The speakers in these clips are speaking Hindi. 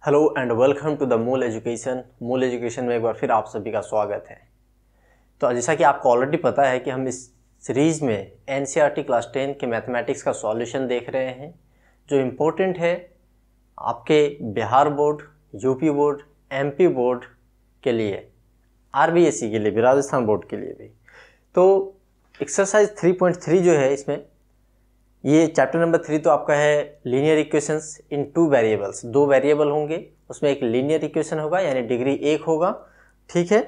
Hello and welcome to the Mool education. Mool education में एक बार फिर आप सभी का स्वागत है। तो जैसा कि आपको ऑलरेडी पता है कि हम इस सीरीज़ में एनसीईआरटी क्लास 10 के मैथमेटिक्स का सॉल्यूशन देख रहे हैं, जो इम्पोर्टेंट है आपके Bihar board, UP board, MP board के लिए, आरबीएसई के लिए भी, राजस्थान बोर्ड के लिए भी। तो एक्सरसाइज 3.3 जो है, इसमें ये चैप्टर नंबर 3 तो आपका है लीनियर इक्वेशंस इन टू वेरिएबल्स। दो वेरिएबल होंगे, उसमें एक लीनियर इक्वेशन होगा यानी डिग्री 1 होगा। ठीक है,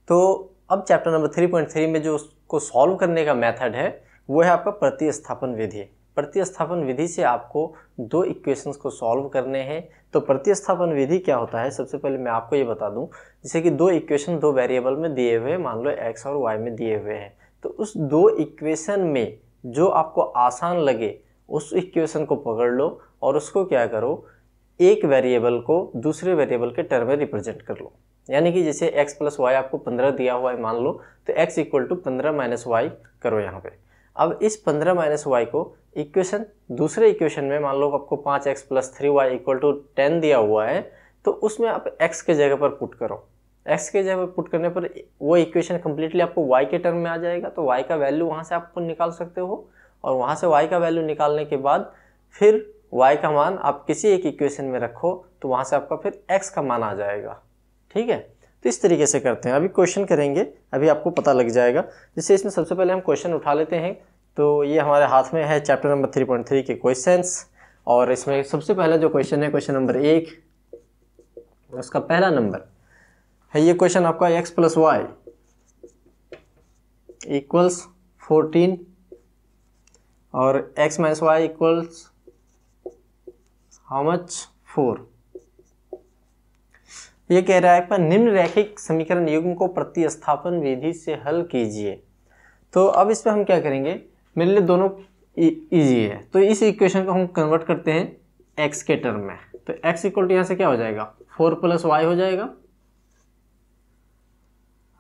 तो अब चैप्टर नंबर 3.3 में जो उसको सॉल्व करने का मेथड है वो है आपका प्रतिस्थापन विधि। प्रतिस्थापन विधि से आपको दो इक्वेशंस को सॉल्व करने हैं। तो प्रतिस्थापन विधि क्या होता है, सबसे पहले मैं आपको ये बता दूं। जैसे कि दो इक्वेशन दो वेरिएबल में दिए हुए, मान लो x और y में दिए हुए हैं, तो उस दो इक्वेशन में जो आपको आसान लगे उस इक्वेशन को पकड़ लो और उसको क्या करो, एक वेरिएबल को दूसरे वेरिएबल के टर्म में रिप्रेजेंट कर लो। यानी कि जैसे x प्लस वाई आपको 15 दिया हुआ है मान लो, तो x equal to 15 minus y करो यहाँ पे। अब इस 15 माइनस वाई को इक्वेशन दूसरे इक्वेशन में मान लो आपको 5x plus 3y equal to 10 दिया हुआ है, तो उसमें आप x के जगह पर पुट करो। x के जगह पर पुट करने पर वो इक्वेशन कम्प्लीटली आपको y के टर्म में आ जाएगा। तो y का वैल्यू वहाँ से आप निकाल सकते हो और वहाँ से y का वैल्यू निकालने के बाद फिर y का मान आप किसी एक इक्वेशन में रखो, तो वहाँ से आपका फिर x का मान आ जाएगा। ठीक है, तो इस तरीके से करते हैं। अभी क्वेश्चन करेंगे, अभी आपको पता लग जाएगा। जैसे इसमें सबसे पहले हम क्वेश्चन उठा लेते हैं। तो ये हमारे हाथ में है चैप्टर नंबर 3.3 के क्वेश्चंस, और इसमें सबसे पहला जो क्वेश्चन है, क्वेश्चन नंबर 1, उसका पहला नंबर है ये क्वेश्चन आपका x प्लस वाई इक्वल्स 14 और x minus y equals how much 4। ये कह रहा है कि निम्न रैखिक समीकरण युग्म को प्रतिस्थापन विधि से हल कीजिए। तो अब इस पर हम क्या करेंगे, मेरे लिए दोनों इजी है, तो इस इक्वेशन को हम कन्वर्ट करते हैं x के टर्म में। तो x इक्वल टू यहाँ से क्या हो जाएगा, 4 प्लस वाई हो जाएगा।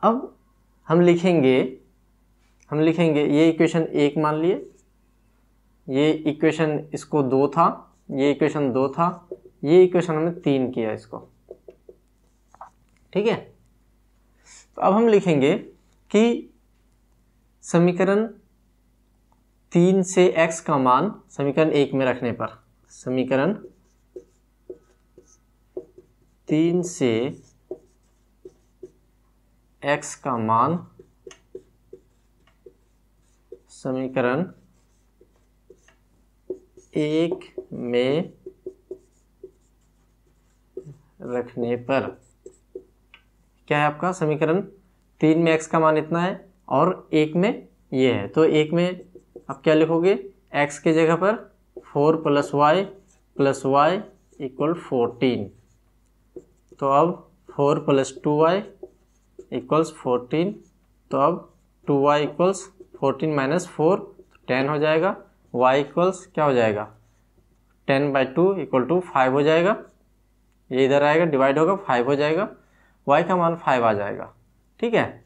अब हम लिखेंगे ये इक्वेशन 1 मान लिए, ये इक्वेशन इसको 2 था, ये इक्वेशन 2 था, ये इक्वेशन हमने 3 किया इसको। ठीक है, तो अब हम लिखेंगे कि समीकरण 3 से x का मान समीकरण 1 में रखने पर, समीकरण 3 से x का मान समीकरण 1 में रखने पर क्या है आपका, समीकरण 3 में x का मान इतना है और 1 में ये है। तो 1 में आप क्या लिखोगे, x के जगह पर 4 प्लस वाई इक्वल 14। तो अब 4 प्लस 2y इक्वल्स 14। तो अब 2y इक्वल्स 14 माइनस 4 10 हो जाएगा। y इक्वल्स क्या हो जाएगा, 10/2 इक्वल टू 5 हो जाएगा। ये इधर आएगा, डिवाइड होगा, 5 हो जाएगा। y का मान 5 आ जाएगा। ठीक है,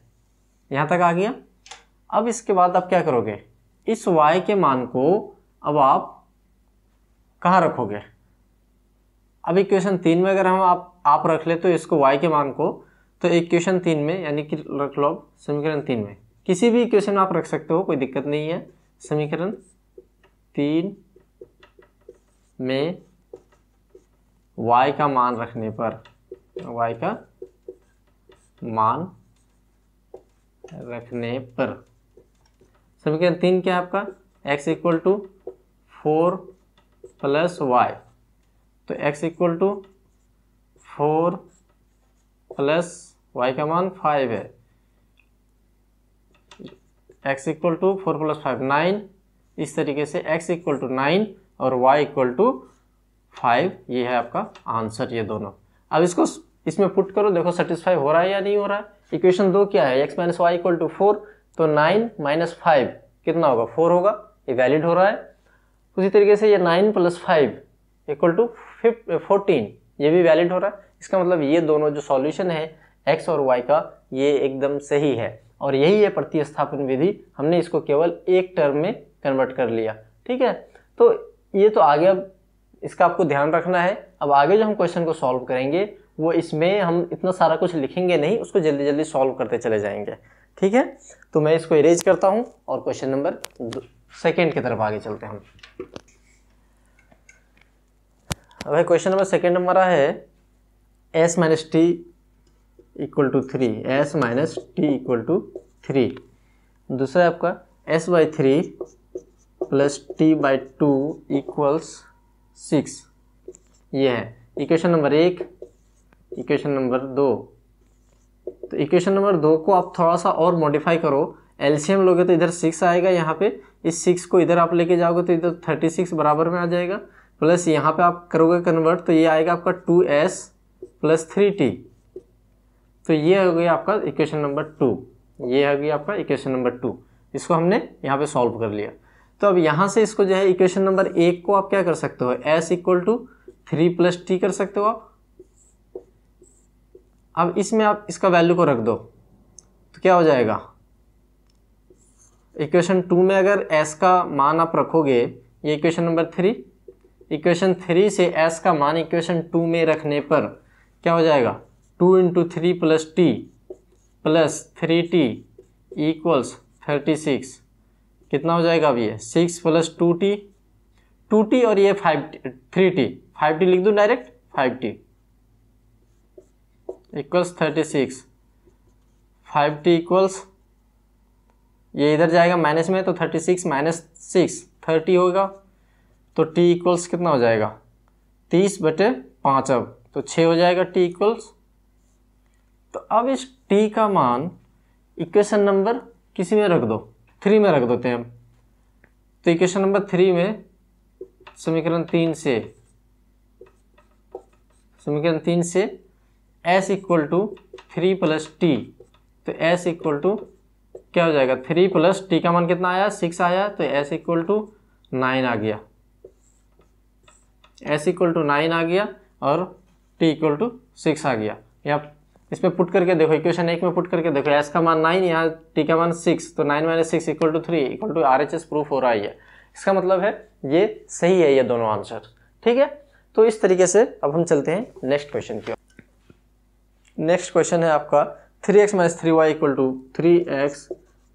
यहाँ तक आ गया। अब इसके बाद आप क्या करोगे, इस y के मान को अब आप कहाँ रखोगे। अब इक्वेशन 3 में अगर हम आप रख ले तो इसको y के मान को, तो इक्वेशन 3 में यानी कि रख लो समीकरण 3 में, किसी भी इक्वेशन आप रख सकते हो, कोई दिक्कत नहीं है। समीकरण 3 में y का मान रखने पर, y का मान रखने पर समीकरण 3 क्या है आपका, x equal to 4 plus y. तो x equal to 4 plus y का मान 5 है, x इक्वल टू 4 प्लस 5 9। इस तरीके से x इक्वल टू 9 और y इक्वल टू 5, ये है आपका आंसर, ये दोनों। अब इसको इसमें पुट करो, देखो सेटिस्फाई हो रहा है या नहीं हो रहा है। इक्वेशन 2 क्या है, x minus y equal to 4, तो 9 माइनस 5 कितना होगा, 4 होगा, ये वैलिड हो रहा है। उसी तरीके से ये 9 प्लस 5 इक्वल टू 14, ये भी वैलिड हो रहा है। इसका मतलब ये दोनों जो सॉल्यूशन है x और y का, ये एकदम सही है। और यही है प्रतिस्थापन विधि, हमने इसको केवल एक टर्म में कन्वर्ट कर लिया। ठीक है, तो ये तो आ गया इसका आपको ध्यान रखना है। अब आगे जो हम क्वेश्चन को सॉल्व करेंगे वो इसमें हम इतना सारा कुछ लिखेंगे नहीं, उसको जल्दी जल्दी सॉल्व करते चले जाएंगे, ठीक है। तो मैं इसको इरेज करता हूँ और क्वेश्चन नंबर 2 की तरफ आगे चलते हैं हम। अब क्वेश्चन नंबर 2 हमारा है s minus t equal to 3, s minus t equal to 3। दूसरा है आपका s/3 प्लस t/2 इक्वल्स 6। ये है इक्वेशन नंबर 1, इक्वेशन नंबर 2। तो इक्वेशन नंबर 2 को आप थोड़ा सा और मॉडिफाई करो, एलसीएम लोगे तो इधर 6 आएगा, यहाँ पे इस 6 को इधर आप लेके जाओगे तो इधर 36 बराबर में आ जाएगा, प्लस यहाँ पे आप करोगे कन्वर्ट तो ये आएगा आपका 2s प्लस 3t। तो ये हो गया आपका इक्वेशन नंबर 2, ये हो गया आपका इक्वेशन नंबर 2। इसको हमने यहाँ पे सॉल्व कर लिया। तो अब यहाँ से इसको जो है इक्वेशन नंबर 1 को आप क्या कर सकते हो, s equal to 3 plus t कर सकते हो आप। अब इसमें आप इसका वैल्यू को रख दो तो क्या हो जाएगा, इक्वेशन 2 में अगर s का मान आप रखोगे, ये इक्वेशन नंबर 3, इक्वेशन 3 से s का मान इक्वेशन 2 में रखने पर क्या हो जाएगा, 2 into 3 plus T plus 3t equals 36। कितना हो जाएगा अब ये 6 प्लस 2t और ये 3t लिख दूँ direct, 5t equals 36। 5t equals ये इधर जाएगा माइनस में तो 36 माइनस 6 30 होगा, तो t इक्वल्स कितना हो जाएगा 30/5, अब तो 6 हो जाएगा t इक्वल्स। तो अब इस t का मान इक्वेशन नंबर किसी में रख दो, 3 में रख देते हैं हम। तो इक्वेशन नंबर 3 में समीकरण 3 से s equal to 3 plus t, तो s इक्वल टू क्या हो जाएगा 3 प्लस टी का मान कितना आया 6 आया, तो s इक्वल टू 9 आ गया, s इक्वल टू 9 आ गया और t इक्वल टू 6 आ गया। यहाँ इसमें पुट करके देखो, इक्वेशन 1 में पुट करके देखो, s का मान 9, यहाँ t का मान 6, तो 9 minus 6 equal to 3 equal to RHS proof हो रहा है। इसका मतलब है ये सही है, ये दोनों आंसर, ठीक है। तो इस तरीके से अब हम चलते हैं नेक्स्ट क्वेश्चन की ओर। नेक्स्ट क्वेश्चन है आपका 3x minus 3y equal to 3x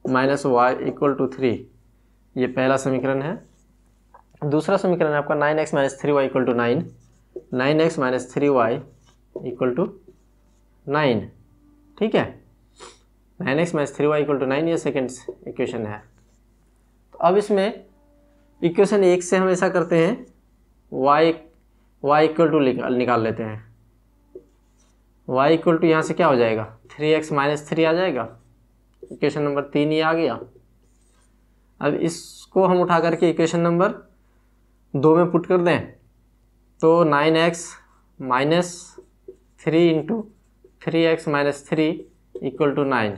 minus y equal to 3, ये पहला समीकरण है। दूसरा समीकरण है आपका 9x minus 3y equal to 9, 9x minus 3y equal to 9, ठीक है। 9x minus 3y equal to 9 ये सेकेंड इक्वेशन है। तो अब इसमें इक्वेशन 1 से हम ऐसा करते हैं, y इक्वल टू निकाल लेते हैं। y इक्वल टू यहाँ से क्या हो जाएगा 3x माइनस 3 आ जाएगा, इक्वेशन नंबर 3 ये आ गया। अब इसको हम उठा करके इक्वेशन नंबर 2 में पुट कर दें तो 9x minus 3 into 3x minus 3 equal to 9,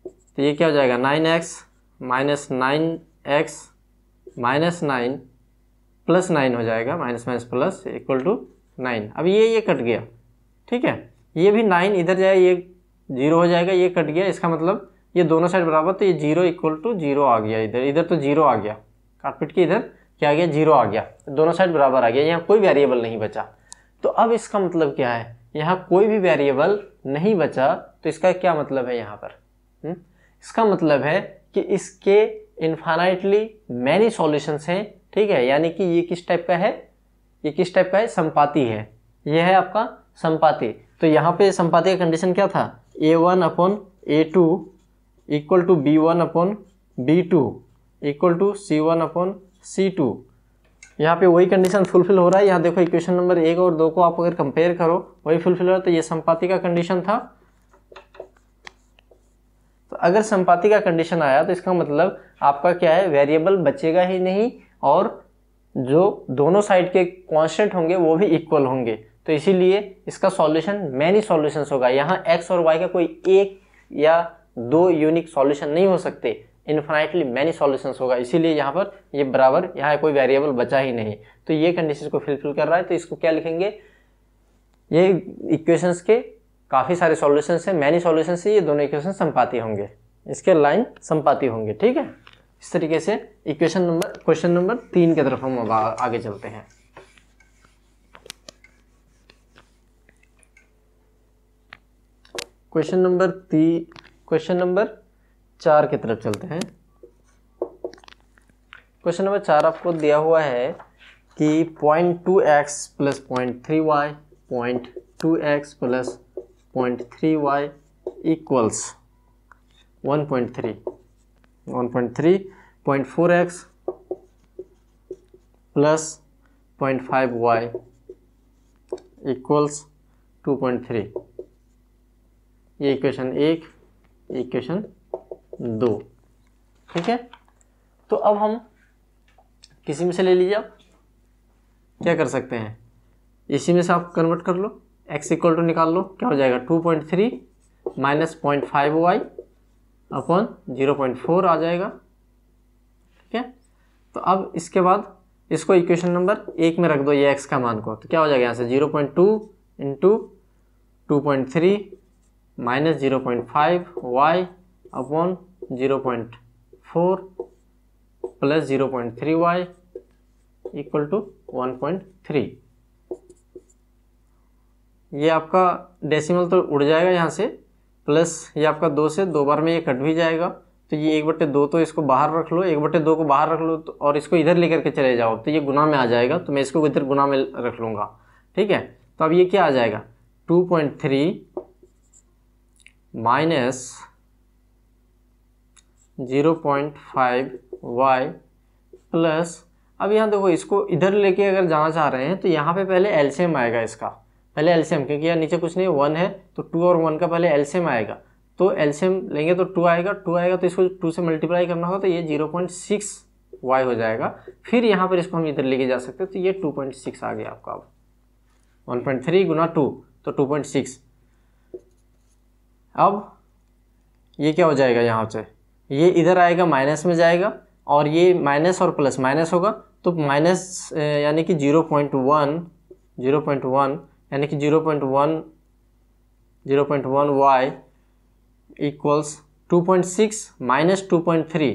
तो ये क्या हो जाएगा 9x minus 9x minus 9 plus 9 हो जाएगा, minus minus plus equal to 9। अब ये कट गया, ठीक है, ये भी 9 इधर जाए ये 0 हो जाएगा, ये कट गया, इसका मतलब ये दोनों साइड बराबर, तो ये 0 इक्वल टू 0 आ गया, इधर तो 0 आ गया, काट पीट के इधर क्या आ गया 0 आ गया, दोनों साइड बराबर आ गया, यहाँ कोई वेरिएबल नहीं बचा। तो अब इसका मतलब क्या है, यहाँ कोई भी वेरिएबल नहीं बचा, तो इसका क्या मतलब है यहाँ पर, इसका मतलब है कि इसके इनफाइनाइटली मैनी सॉल्यूशंस हैं, ठीक है। यानी कि ये किस टाइप का है, ये किस टाइप का है, संपाती है, ये है आपका संपाती। तो यहाँ पे संपाती का कंडीशन क्या था, a1 upon a2 equal to b1 upon b2 equal to c1 upon c2। यहाँ पे वही कंडीशन फुलफिल हो रहा है। यहाँ देखो इक्वेशन नंबर 1 और 2 को आप अगर कंपेयर करो वही फुलफिल हो रहा है, तो ये संपाती का कंडीशन था। तो अगर संपाती का कंडीशन आया तो इसका मतलब आपका क्या है, वेरिएबल बचेगा ही नहीं और जो दोनों साइड के कांस्टेंट होंगे वो भी इक्वल होंगे। तो इसीलिए इसका सॉल्यूशन मैनी सॉल्यूशंस होगा। यहाँ x और y का कोई एक या दो यूनिक सॉल्यूशन नहीं हो सकते, इन्फिनाइटली मैनी सॉल्यूशंस होगा। इसीलिए यहाँ पर ये बराबर, यहाँ कोई वेरिएबल बचा ही नहीं, तो ये कंडीशन को फुलफिल कर रहा है। तो इसको क्या लिखेंगे, ये इक्वेशंस के काफ़ी सारे सॉल्यूशंस हैं, मैनी सॉल्यूशंस से ये दोनों इक्वेशन संपाती होंगे, इसके लाइन संपाती होंगे, ठीक है। इस तरीके से क्वेश्चन नंबर 3 की तरफ हम आगे चलते हैं। क्वेश्चन नंबर 4 की तरफ चलते हैं। क्वेश्चन नंबर 4 आपको दिया हुआ है कि 0.2x plus 0.3y 0.2x plus 0.3y equals 1.3 0.4x plus 0.5y equals 2.3। ये इक्वेशन 1, इक्वेशन 2, ठीक है। तो अब हम किसी में से ले लीजिए, आप क्या कर सकते हैं, इसी में से आप कन्वर्ट कर लो, x इक्वल टू निकाल लो, क्या हो जाएगा 2.3 माइनस 0.5y अपॉन 0.4 आ जाएगा, ठीक है। तो अब इसके बाद इसको इक्वेशन नंबर 1 में रख दो, ये x का मान को, तो क्या हो जाएगा यहाँ से 0.2 into 2.3 minus 0.5y upon 0.4 plus 0.3y equal to 1.3। ये आपका डेसिमल तो उड़ जाएगा यहाँ से, प्लस ये आपका 2 से 2 बार में ये कट भी जाएगा, तो ये 1/2 तो इसको बाहर रख लो, 1/2 को बाहर रख लो, तो और इसको इधर लेकर के चले जाओ तो ये गुना में आ जाएगा, तो मैं इसको इधर गुना में रख लूँगा, ठीक है। तो अब ये क्या आ जाएगा 2.3 माइनस 0.5y प्लस, अब यहाँ देखो इसको इधर लेके अगर जाना चाह रहे हैं तो यहाँ पे पहले एलसीएम आएगा इसका, पहले एलसीएम, क्योंकि यहाँ नीचे कुछ नहीं 1 है, तो 2 और 1 का पहले एलसीएम आएगा, तो एलसीएम लेंगे तो 2 आएगा, 2 आएगा तो इसको 2 से मल्टीप्लाई करना होगा, तो ये 0.6y हो जाएगा। फिर यहाँ पर इसको हम इधर लेके जा सकते हैं, तो ये 2.6 आ गया आपका। अब 1.3 गुना 2 तो 2.6। अब ये क्या हो जाएगा, यहाँ से ये इधर आएगा, माइनस में जाएगा, और ये माइनस और प्लस माइनस होगा, तो माइनस यानी कि 0.1 यानी कि 0.1y इक्वल्स 2.6 माइनस 2.3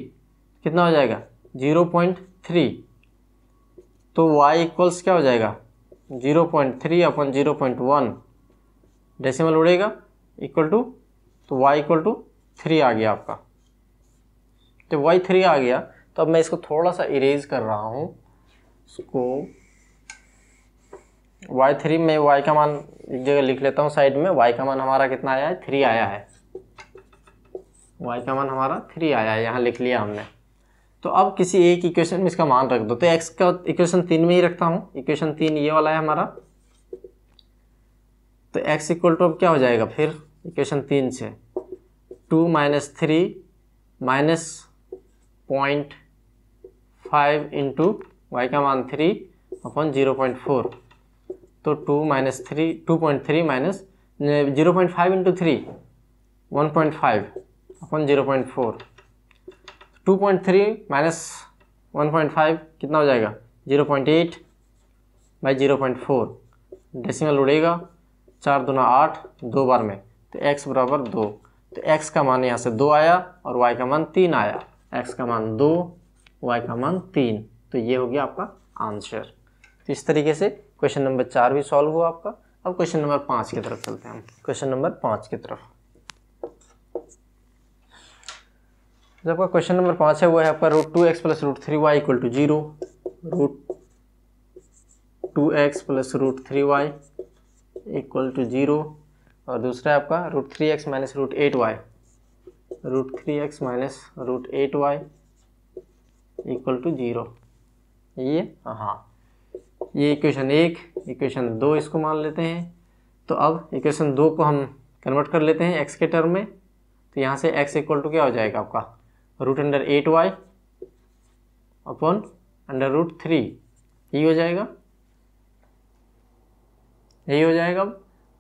कितना हो जाएगा 0.3, तो y इक्वल्स क्या हो जाएगा 0.3 अपन 0.1, डेसिमल उड़ेगा, इक्वल टू, तो y इक्वल टू 3 आ गया आपका। तो y 3 आ गया, तो अब मैं इसको थोड़ा सा इरेज कर रहा हूँ, इसको y3 में y का मान एक जगह लिख लेता हूँ साइड में, y का मान हमारा कितना आया है 3 आया है, y का मान हमारा 3 आया है, यहाँ लिख लिया हमने। तो अब किसी एक इक्वेशन में इसका मान रख दो, तो x का इक्वेशन 3 में ही रखता हूँ, इक्वेशन 3 ये वाला है हमारा, तो x इक्वल टू अब क्या हो जाएगा फिर इक्वेशन 3 से 2 माइनस 3 माइनस 0.5 इंटू वाई का मान 3 अपॉन 0.4, तो 2.3 माइनस 0.5 इंटू 3 1.5 अपॉन 0.4, 2.3 माइनस 1.5 कितना हो जाएगा 0.8 बाई 0.4, डेसिमल उड़ेगा, 4 दूना 8, 2 बार में, तो x बराबर 2, तो x का मान यहाँ से 2 आया और y का मान 3 आया, x का मान 2, y का मान 3, तो ये हो गया आपका आंसर। तो इस तरीके से क्वेश्चन नंबर 4 भी सॉल्व हुआ आपका। अब क्वेश्चन नंबर 5 की तरफ चलते हैं हम। क्वेश्चन नंबर 5 की तरफ, जो आपका क्वेश्चन नंबर 5 है वो है आपका √2x plus √3y equal to 0, √2x plus √3y equal to 0, और दूसरा है आपका √3x minus √8y, √3x minus √8y equal to 0। ये हाँ, ये इक्वेशन 1, इक्वेशन 2 इसको मान लेते हैं। तो अब इक्वेशन 2 को हम कन्वर्ट कर लेते हैं x के टर्म में, तो यहाँ से x इक्वल टू क्या हो जाएगा आपका √8y अपॉन √3, यही हो जाएगा, यही हो जाएगा।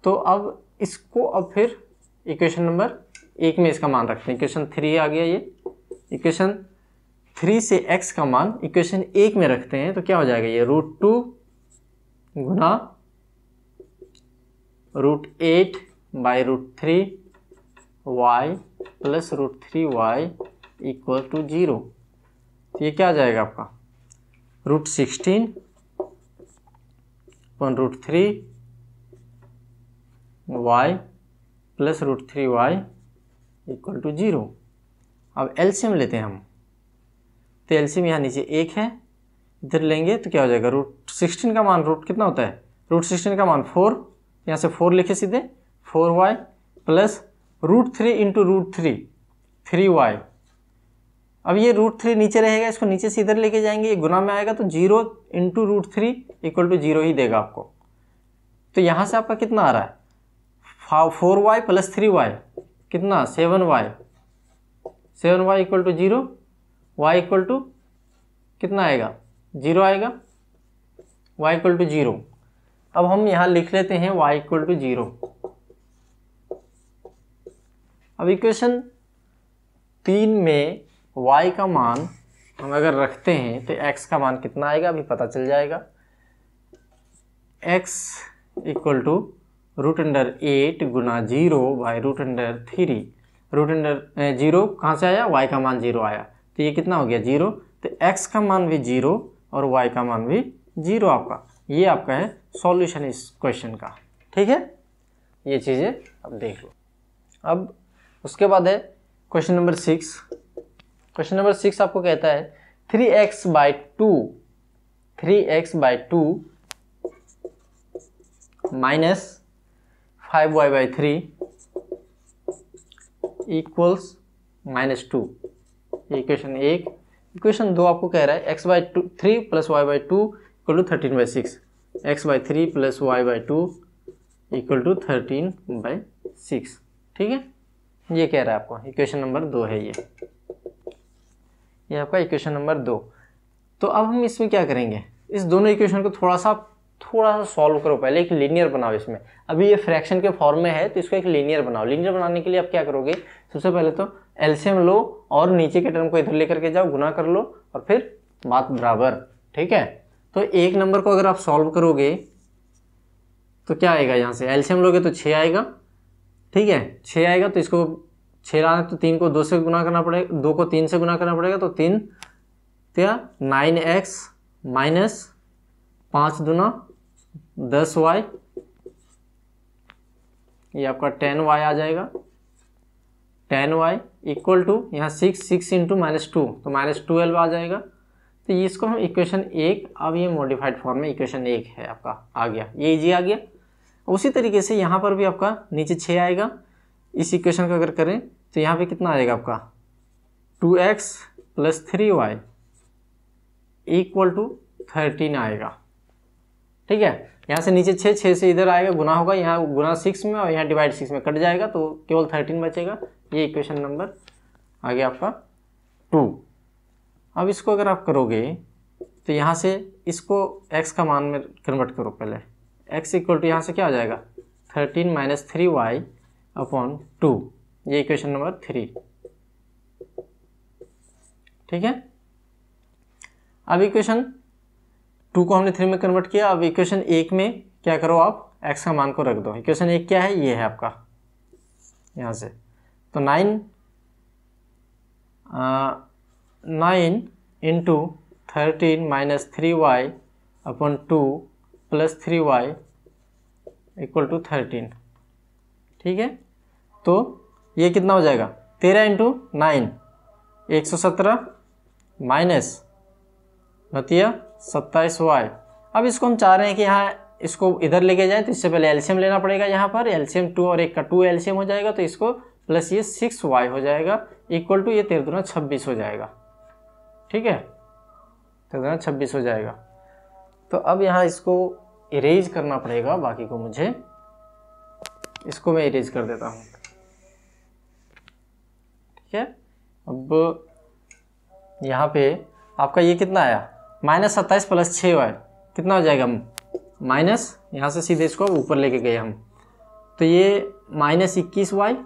तो अब इसको अब फिर इक्वेशन नंबर 1 में इसका मान रखते हैं, इक्वेशन 3 आ गया ये, इक्वेशन 3 से x का मान इक्वेशन 1 में रखते हैं, तो क्या हो जाएगा ये √2 गुना √8 by √3y plus √3y equal to 0। तो ये क्या आ जाएगा आपका √16 upon √3y plus √3y equal to 0। अब एलसीएम लेते हैं हम, तो एलसीएम यहाँ नीचे 1 है, इधर लेंगे तो क्या हो जाएगा, √16 का मान कितना होता है, √16 का मान 4, यहाँ से 4 लिखे सीधे, 4y प्लस √3 इंटू √3 3y। अब ये √3 नीचे रहेगा, इसको नीचे से इधर लेके जाएंगे, ये गुना में आएगा तो 0 इंटू √3 इक्वल टू 0 ही देगा आपको। तो यहाँ से आपका कितना आ रहा है, 4y प्लस 3y कितना, 7y, 7y equal to 0, y equal to कितना आएगा, 0 आएगा, y इक्वल टू 0। अब हम यहाँ लिख लेते हैं y इक्वल टू 0। अब इक्वेशन 3 में y का मान हम अगर रखते हैं तो x का मान कितना आएगा अभी पता चल जाएगा। x इक्वल टू √8 गुना 0 बाई √3। √0 कहाँ से आया, y का मान 0 आया, तो ये कितना हो गया 0। तो x का मान भी 0 और y का मान भी 0 आपका। ये आपका है सॉल्यूशन इस क्वेश्चन का। ठीक है, ये चीज़ें अब देख लो। अब उसके बाद है क्वेश्चन नंबर 6। क्वेश्चन नंबर 6 आपको कहता है 3x by 2 minus 5y by 3 equals -2। ये इक्वेशन 1। इक्वेशन 2 आपको कह रहा है x by 3 plus y by 2 equal to 13/6। x by 3 plus y by 2 equal to 13/6। ठीक है, ये कह रहा है आपको, इक्वेशन नंबर 2 है ये आपका इक्वेशन नंबर 2। तो अब हम इसमें क्या करेंगे, इस दोनों इक्वेशन को थोड़ा सा सॉल्व करो। पहले एक लीनियर बनाओ इसमें, अभी ये फ्रैक्शन के फॉर्म में है तो इसको एक लीनियर बनाओ। लीनियर बनाने के लिए आप क्या करोगे, सबसे पहले तो एलसीएम लो और नीचे के टर्म को इधर लेकर के जाओ, गुना कर लो और फिर बात बराबर। ठीक है, तो एक नंबर को अगर आप सॉल्व करोगे तो क्या आएगा, यहाँ से एलसीएम लोगे तो 6 आएगा। ठीक है, 6 आएगा तो इसको 6 लाना तो 3 को 2 से गुना करना पड़ेगा, 2 को 3 से गुना करना पड़ेगा, तो 3 9x माइनस 5 दूना 10y, ये आपका 10y आ जाएगा। 10y इक्वल टू यहाँ 6 इंटू -2 तो -12 आ जाएगा। तो ये इसको हम इक्वेशन 1, अब ये मॉडिफाइड फॉर्म में इक्वेशन 1 है आपका, आ गया, ये इजी आ गया। उसी तरीके से यहाँ पर भी आपका नीचे 6 आएगा। इस इक्वेशन को अगर करें तो यहाँ पे कितना आएगा आपका 2x plus 3y equal to 13 आएगा। ठीक है, यहाँ से नीचे 6 से इधर आएगा, गुना होगा, यहाँ गुना 6 में और यहाँ डिवाइड 6 में कट जाएगा तो केवल 13 बचेगा। ये इक्वेशन नंबर आ गया आपका 2। अब इसको अगर आप करोगे तो यहाँ से इसको x का मान में कन्वर्ट करो पहले। x इक्वल टू यहाँ से क्या आ जाएगा 13 माइनस 3y अपॉन 2, ये इक्वेशन नंबर 3। ठीक है, अब इक्वेशन 2 को हमने 3 में कन्वर्ट किया। अब इक्वेशन 1 में क्या करो, आप x का मान को रख दो। इक्वेशन 1 क्या है, ये है आपका, यहाँ से तो 9 into 13 minus 3y upon 2 plus 3y equal to 13। ठीक है, तो ये कितना हो जाएगा 13 इंटू 9 117 माइनस 27y। अब इसको हम चाह रहे हैं कि यहाँ इसको इधर लेके जाए, तो इससे पहले एलसीएम लेना पड़ेगा। यहाँ पर एलसीएम 2 और 1 का 2 एलसीएम हो जाएगा, तो इसको प्लस ये 6y हो जाएगा इक्वल टू ये 13 दूना 26 हो जाएगा। ठीक है, 13 दूना 26 हो जाएगा। तो अब यहाँ इसको इरेज करना पड़ेगा, बाकी को मुझे इसको मैं इरेज कर देता हूँ। ठीक है, अब यहाँ पे आपका ये कितना आया -27 प्लस 6y कितना हो जाएगा, माइनस, यहाँ से सीधे इसको ऊपर लेके गए हम, तो ये -21y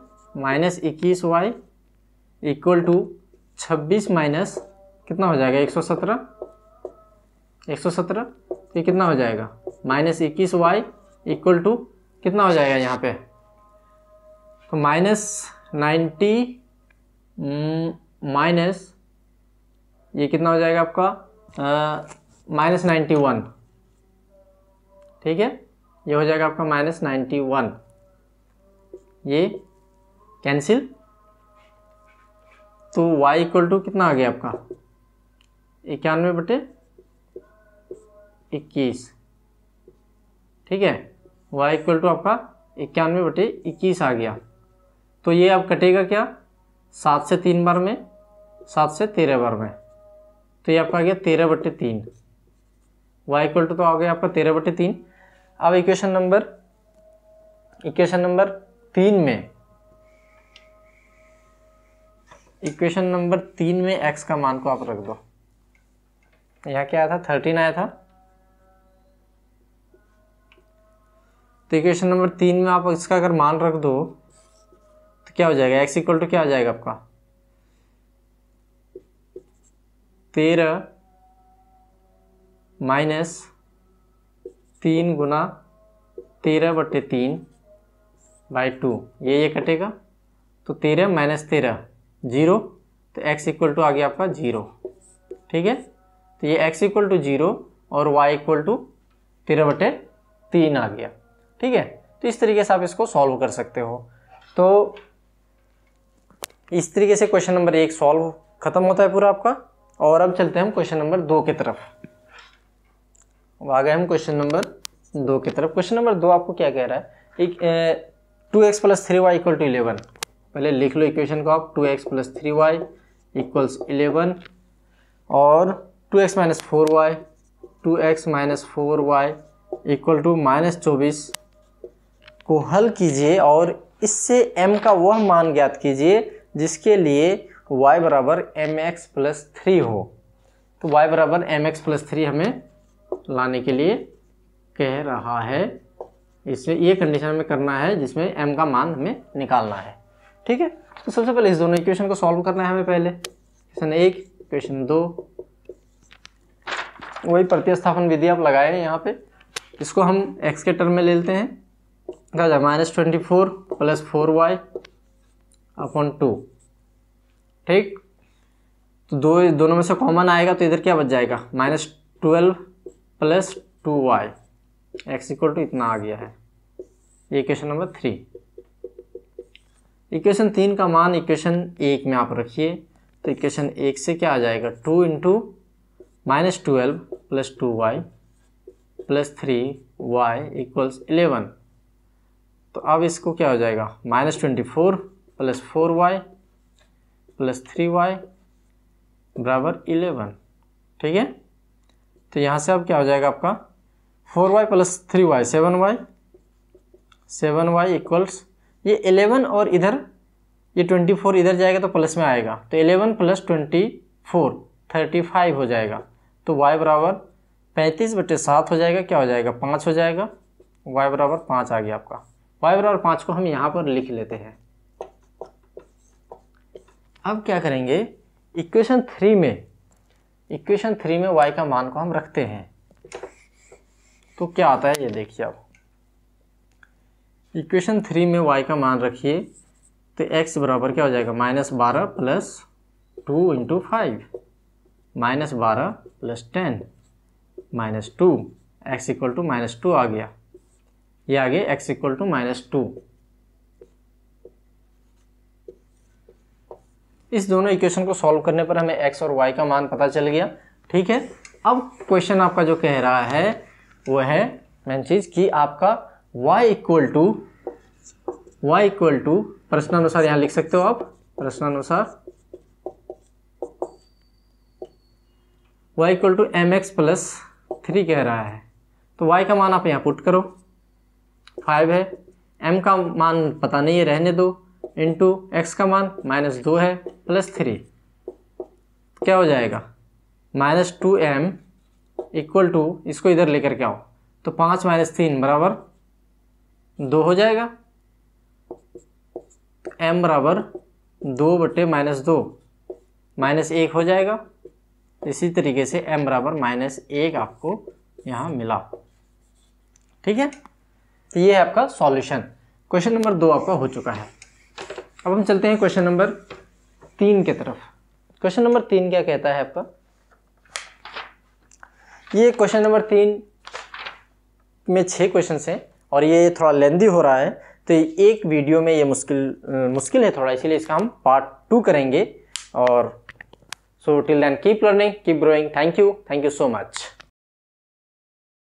इक्वल टू 26 माइनस कितना हो जाएगा 117 ये कितना हो जाएगा -21y इक्वल टू कितना हो जाएगा यहाँ पे, तो -90 माइनस ये कितना हो जाएगा आपका -91। ठीक है, ये हो जाएगा आपका -91, ये कैंसिल, तो y इक्वल टू कितना आ गया आपका 91/21, ठीक है। y इक्वल टू आपका 91/21 आ गया। तो ये अब कटेगा क्या 7 से 3 बार में, 7 से 13 बार में, तो ये आपका आ गया 13/3। y इक्वल टू तो आ गया आपका 13/3। अब इक्वेशन नंबर 3 में x का मान को आप रख दो। यहाँ क्या आया था 13 आया था, तो इक्वेशन नंबर 3 में आप इसका अगर मान रख दो तो क्या हो जाएगा, x इक्वल टू क्या आ जाएगा आपका 13 माइनस 3 गुना 13/3/2, ये कटेगा, तो 13 माइनस 13 0, तो x इक्वल टू आ गया आपका 0, ठीक है। तो ये x इक्वल टू 0 और y इक्वल टू 13/3 आ गया, ठीक है। तो इस तरीके से आप इसको सॉल्व कर सकते हो। तो इस तरीके से क्वेश्चन नंबर 1 सॉल्व खत्म होता है पूरा आपका। और अब चलते हैं हम क्वेश्चन नंबर 2 की तरफ। अब आ गए हम क्वेश्चन नंबर 2 की तरफ। क्वेश्चन नंबर 2 आपको क्या कह रहा है, 2x + 3y = 11। पहले लिख लो इक्वेशन को आप, 2x + 3y = 11 और 2x - 4y = -24 को हल कीजिए और इससे m का वह मान ज्ञात कीजिए जिसके लिए y बराबर mx + 3 हो। तो y बराबर mx + 3 हमें लाने के लिए कह रहा है। इसमें ये कंडीशन में करना है जिसमें m का मान हमें निकालना है, ठीक है। तो सबसे पहले इस दोनों इक्वेशन को सॉल्व करना है हमें। पहले क्वेश्चन 1, क्वेश्चन 2, वही प्रतिस्थापन विधि आप लगाए यहाँ पे। इसको हम x के टर्म में ले लेते हैं, क्या जाए -24 + 4y/2, ठीक। तो दोनों में से कॉमन आएगा तो इधर क्या बच जाएगा -12 + 2y, x इक्वल टू इतना आ गया है। ये इक्वेशन नंबर 3। इक्वेशन 3 का मान इक्वेशन 1 में आप रखिए, तो इक्वेशन 1 से क्या आ जाएगा 2 × -12 + 2y + 3y = 11। तो अब इसको क्या हो जाएगा -24 + 4y + 3y = 11, ठीक है। तो यहाँ से अब क्या हो जाएगा आपका 4y + 3y 7y = ये 11 और इधर ये 24 इधर जाएगा तो प्लस में आएगा, तो 11 + 24 35 हो जाएगा। तो y बराबर 35/7 हो जाएगा, क्या हो जाएगा 5 हो जाएगा, y बराबर 5 आ गया आपका। y बराबर 5 को हम यहाँ पर लिख लेते हैं। अब क्या करेंगे, इक्वेशन 3 में y का मान को हम रखते हैं, तो क्या आता है ये देखिए आप। इक्वेशन 3 में y का मान रखिए, तो x बराबर क्या हो जाएगा -12 + 2 × 5 -12 + 10 -2, x इक्वल टू -2 आ गया। ये आ गया x इक्वल टू -2। इस दोनों इक्वेशन को सॉल्व करने पर हमें x और y का मान पता चल गया, ठीक है। अब क्वेश्चन आपका जो कह रहा है वो है मेन चीज कि आपका y इक्वल टू प्रश्नानुसार यहाँ लिख सकते हो आप, प्रश्नानुसार y इक्वल टू mx + 3 कह रहा है। तो y का मान आप यहाँ पुट करो, 5 है, m का मान पता नहीं है रहने दो, इंटू x का मान -2 है + 3, क्या हो जाएगा -2m इक्वल टू, इसको इधर लेकर के आओ, तो 5 - 3 बराबर 2 हो जाएगा। m बराबर 2/-2 -1 हो जाएगा। इसी तरीके से m बराबर -1 आपको यहाँ मिला, ठीक है। तो ये है आपका सॉल्यूशन। क्वेश्चन नंबर 2 आपका हो चुका है। अब हम चलते हैं क्वेश्चन नंबर 3 की तरफ। क्वेश्चन नंबर 3 क्या कहता है आपका, ये क्वेश्चन नंबर 3 में 6 क्वेश्चन हैं और ये थोड़ा लेंदी हो रहा है, तो एक वीडियो में ये मुश्किल है थोड़ा, इसीलिए इसका हम पार्ट 2 करेंगे। और so till then keep learning, keep growing. Thank you so much.